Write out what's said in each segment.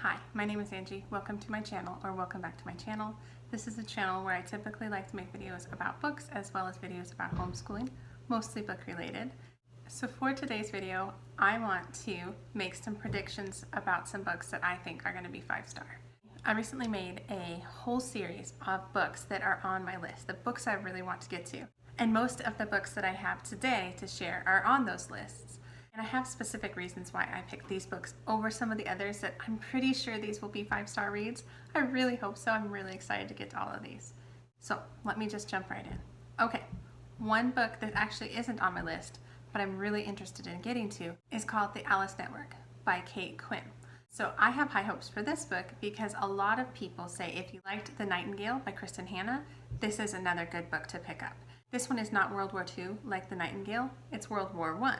Hi, my name is Angie. Welcome to my channel, or welcome back to my channel. This is a channel where I typically like to make videos about books as well as videos about homeschooling, mostly book related. So for today's video, I want to make some predictions about some books that I think are going to be 5-star. I recently made a whole series of books that are on my list, the books I really want to get to. And most of the books that I have today to share are on those lists. And I have specific reasons why I picked these books over some of the others that I'm pretty sure these will be 5-star reads. I really hope so. I'm really excited to get to all of these. So let me just jump right in. Okay, one book that actually isn't on my list, but I'm really interested in getting to, is called The Alice Network by Kate Quinn. So I have high hopes for this book because a lot of people say if you liked The Nightingale by Kristen Hanna, this is another good book to pick up. This one is not World War II like The Nightingale, it's World War I.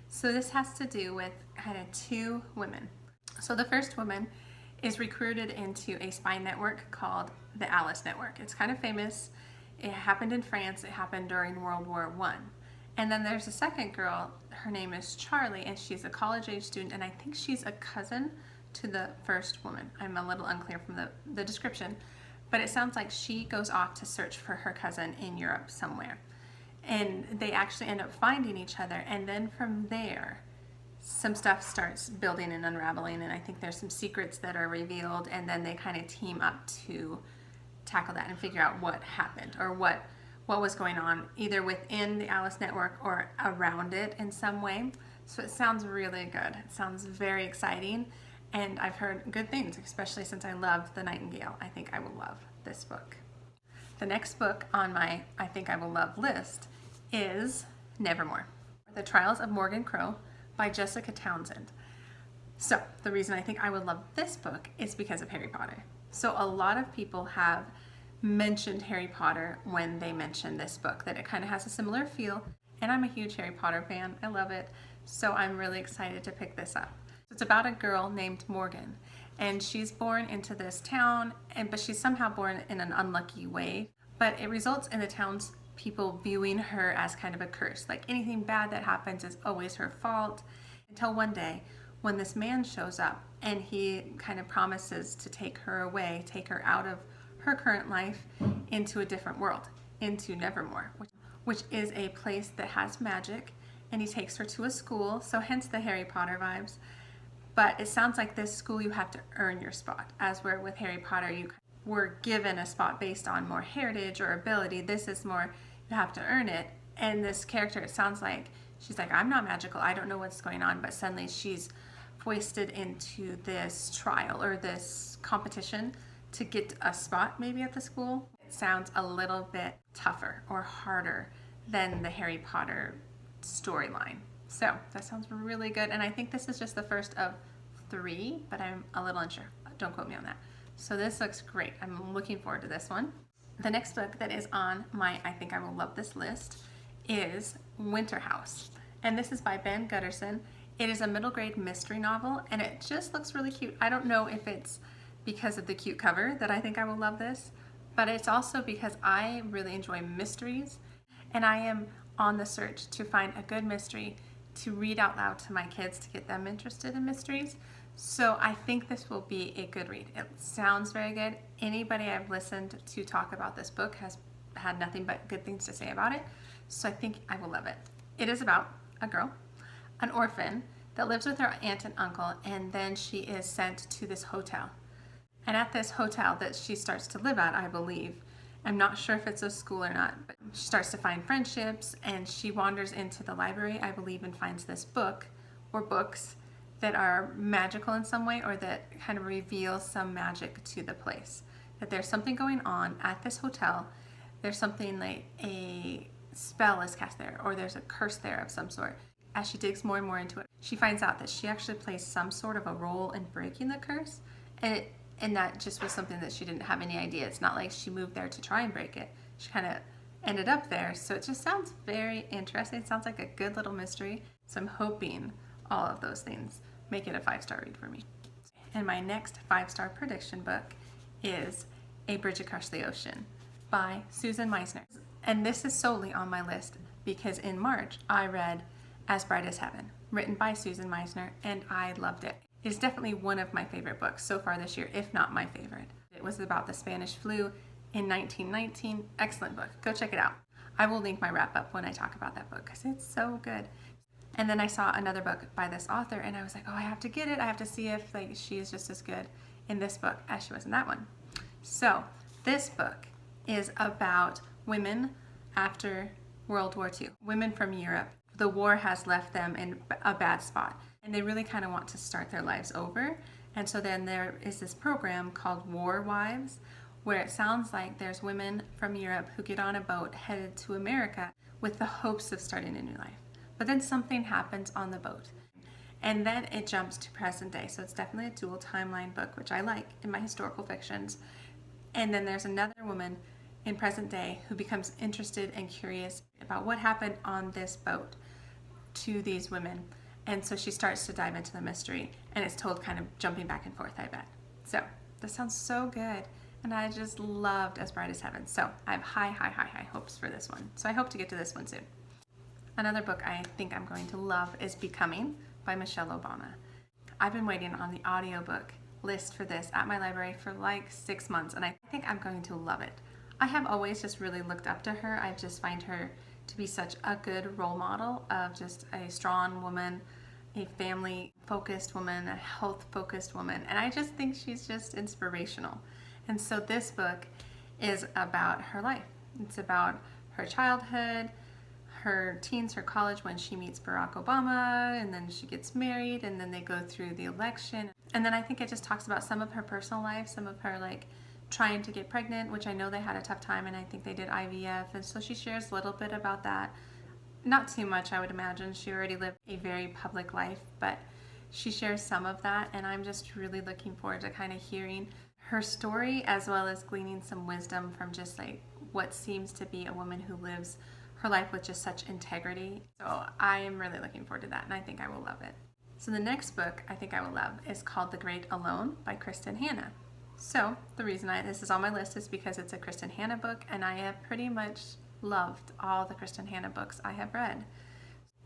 So this has to do with kind of two women. So the first woman is recruited into a spy network called the Alice Network. It's kind of famous. It happened in France. It happened during World War I. And then there's a second girl. Her name is Charlie, and she's a college-age student, and I think she's a cousin to the first woman. I'm a little unclear from the description, but it sounds like she goes off to search for her cousin in Europe somewhere. And they actually end up finding each other, and then from there some stuff starts building and unraveling, and I think there's some secrets that are revealed, and then they kind of team up to tackle that and figure out what happened or what was going on either within the Alice Network or around it in some way. So it sounds really good. It sounds very exciting, and I've heard good things, especially since I loved The Nightingale. I think I will love this book. The next book on my I think I will love list is Nevermore, The Trials of Morgan Crow by Jessica Townsend. So the reason I think I would love this book is because of Harry Potter. So a lot of people have mentioned Harry Potter when they mention this book, that it kind of has a similar feel, and I'm a huge Harry Potter fan. I love it, so I'm really excited to pick this up. So it's about a girl named Morgan, and she's born into this town, but she's somehow born in an unlucky way, but it results in the town's people viewing her as kind of a curse. Like anything bad that happens is always her fault, until one day when this man shows up and he kind of promises to take her away, take her out of her current life into a different world, into Nevermore, which is a place that has magic, and he takes her to a school, so hence the Harry Potter vibes. But it sounds like this school you have to earn your spot, as where with Harry Potter you were given a spot based on more heritage or ability. This is more you have to earn it. And this character, it sounds like she's like, I'm not magical, I don't know what's going on, but suddenly she's foisted into this trial or this competition to get a spot maybe at the school. It sounds a little bit tougher or harder than the Harry Potter storyline. So that sounds really good, and I think this is just the first of 3, but I'm a little unsure. Don't quote me on that. So this looks great. I'm looking forward to this one. The next book that is on my I think I will love this list is Winter House, and this is by Ben Gutterson. It is a middle grade mystery novel, and it just looks really cute. I don't know if it's because of the cute cover that I think I will love this, but it's also because I really enjoy mysteries, and I am on the search to find a good mystery to read out loud to my kids to get them interested in mysteries. So I think this will be a good read. It sounds very good. Anybody I've listened to talk about this book has had nothing but good things to say about it. So I think I will love it. It is about a girl, an orphan, that lives with her aunt and uncle, and then she is sent to this hotel. And at this hotel that she starts to live at, I believe, I'm not sure if it's a school or not, but she starts to find friendships, and she wanders into the library, I believe, and finds this book or books that are magical in some way, or that kind of reveal some magic to the place. That there's something going on at this hotel. There's something like a spell is cast there, or there's a curse there of some sort. As she digs more and more into it, she finds out that she actually plays some sort of a role in breaking the curse, and that just was something that she didn't have any idea. It's not like she moved there to try and break it. She kind of ended up there. So it just sounds very interesting. It sounds like a good little mystery. So I'm hoping all of those things make it a 5-star read for me. And my next 5-star prediction book is A Bridge Across the Ocean by Susan Meisner. And this is solely on my list because in March I read As Bright as Heaven, written by Susan Meisner, and I loved it. is definitely one of my favorite books so far this year, if not my favorite. It was about the Spanish flu in 1919. Excellent book. Go check it out. I will link my wrap up when I talk about that book because it's so good. And then I saw another book by this author and I was like, oh, I have to get it. I have to see if like she is just as good in this book as she was in that one. So this book is about women after World War II, women from Europe. The war has left them in a bad spot and they really kind of want to start their lives over. And so then there is this program called War Wives, where it sounds like there's women from Europe who get on a boat headed to America with the hopes of starting a new life. But then something happens on the boat. And then it jumps to present day. So it's definitely a dual timeline book, which I like in my historical fictions. And then there's another woman in present day who becomes interested and curious about what happened on this boat to these women. And so she starts to dive into the mystery, and it's told kind of jumping back and forth, I bet. So this sounds so good. And I just loved As Bright as Heaven. So I have high hopes for this one. So I hope to get to this one soon. Another book I think I'm going to love is Becoming by Michelle Obama. I've been waiting on the audiobook list for this at my library for like 6 months, and I think I'm going to love it. I have always just really looked up to her. I just find her to be such a good role model of just a strong woman, a family-focused woman, a health-focused woman, and I just think she's just inspirational. And so this book is about her life. It's about her childhood, her teens, her college, when she meets Barack Obama, and then she gets married, and then they go through the election. And then I think it just talks about some of her personal life, some of her like trying to get pregnant, which I know they had a tough time, and I think they did IVF, and so she shares a little bit about that. Not too much, I would imagine. She already lived a very public life, but she shares some of that, and I'm just really looking forward to kind of hearing her story as well as gleaning some wisdom from just like what seems to be a woman who lives her life with just such integrity. So I am really looking forward to that, and I think I will love it. So the next book I think I will love is called The Great Alone by Kristen Hanna. So the reason this is on my list is because it's a Kristen Hanna book, and I have pretty much loved all the Kristen Hanna books I have read.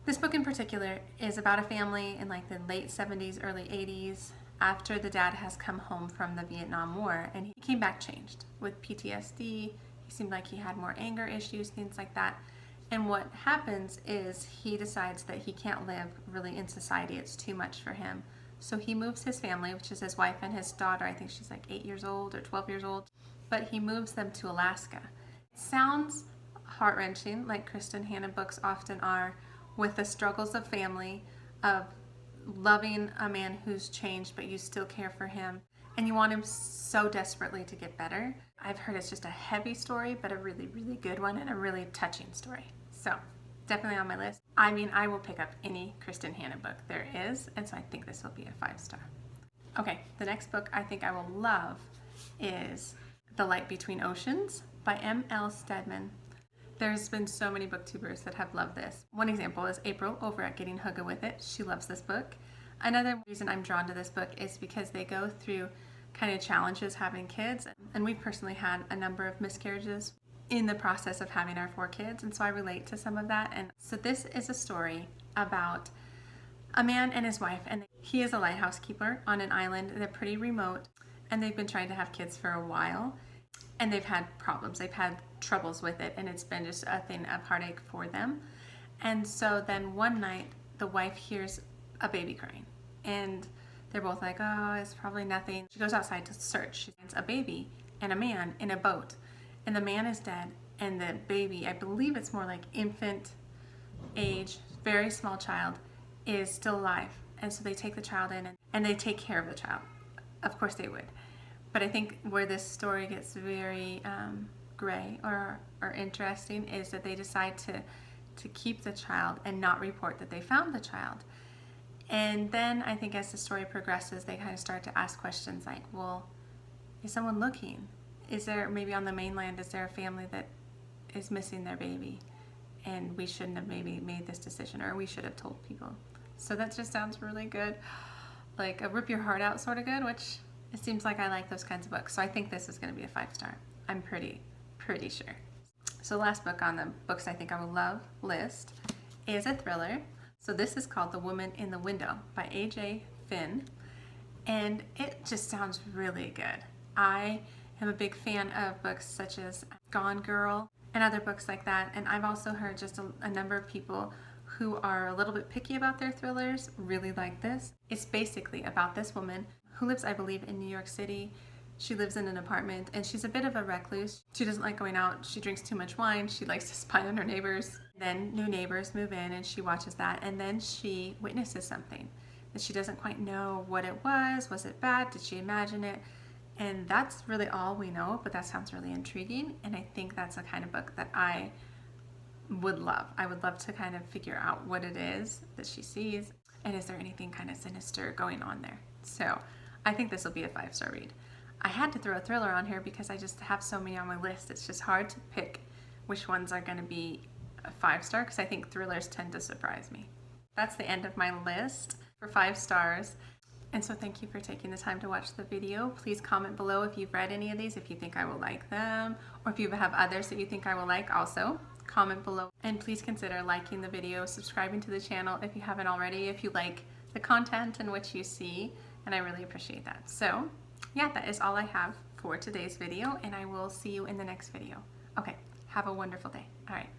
This book in particular is about a family in like the late 70s, early 80s, after the dad has come home from the Vietnam War, and he came back changed with PTSD. He seemed like he had more anger issues, things like that. And what happens is he decides that he can't live really in society. It's too much for him. So he moves his family, which is his wife and his daughter. I think she's like 8 years old or 12 years old. But he moves them to Alaska. It sounds heart-wrenching, like Kristen Hanna books often are, with the struggles of family, of loving a man who's changed, but you still care for him. And you want him so desperately to get better. I've heard it's just a heavy story, but a really, really good one and a really touching story. So definitely on my list. I mean, I will pick up any Kristen Hanna book there is, and so I think this will be a 5-star. Okay, the next book I think I will love is The Light Between Oceans by M.L. Stedman. There's been so many booktubers that have loved this. One example is April over at Getting Hugga With It. She loves this book. Another reason I'm drawn to this book is because they go through kind of challenges having kids, and we've personally had a number of miscarriages in the process of having our 4 kids, and so I relate to some of that. And so this is a story about a man and his wife, and he is a lighthouse keeper on an island. They're pretty remote, and they've been trying to have kids for a while, and they've had problems. They've had troubles with it, and it's been just a thing of heartache for them. And so then one night the wife hears a baby crying, and they're both like, oh, it's probably nothing. She goes outside to search. She finds a baby and a man in a boat, and the man is dead, and the baby, I believe it's more like infant age, very small child, is still alive. And so they take the child in, and they take care of the child. Of course they would. But I think where this story gets very gray or interesting is that they decide to keep the child and not report that they found the child. And then I think as the story progresses, they kind of start to ask questions like, well, is someone looking? Is there, maybe on the mainland, is there a family that is missing their baby? And we shouldn't have maybe made this decision, or we should have told people. So that just sounds really good. Like a rip your heart out sort of good, which it seems like I like those kinds of books. So I think this is going to be a 5-star. I'm pretty sure. So the last book on the books I think I will love list is a thriller. So this is called The Woman in the Window by A.J. Finn. and it just sounds really good. I am a big fan of books such as Gone Girl and other books like that, and I've also heard just a number of people who are a little bit picky about their thrillers really like this. It's basically about this woman who lives, I believe, in New York City. She lives in an apartment and she's a bit of a recluse. She doesn't like going out. She drinks too much wine. She likes to spy on her neighbors. Then new neighbors move in and she watches that, and then she witnesses something that she doesn't quite know what it was. Was it bad? Did she imagine it? And that's really all we know, but that sounds really intriguing, and I think that's the kind of book that I would love. I would love to kind of figure out what it is that she sees, and is there anything kind of sinister going on there. So I think this will be a 5-star read. I had to throw a thriller on here because I just have so many on my list. It's just hard to pick which ones are going to be a 5-star because I think thrillers tend to surprise me. That's the end of my list for 5 stars. And so thank you for taking the time to watch the video. Please comment below if you've read any of these, if you think I will like them, or if you have others that you think I will like also. Comment below. And please consider liking the video, subscribing to the channel if you haven't already, if you like the content and what you see, and I really appreciate that. So yeah, that is all I have for today's video, and I will see you in the next video. Okay, have a wonderful day. All right.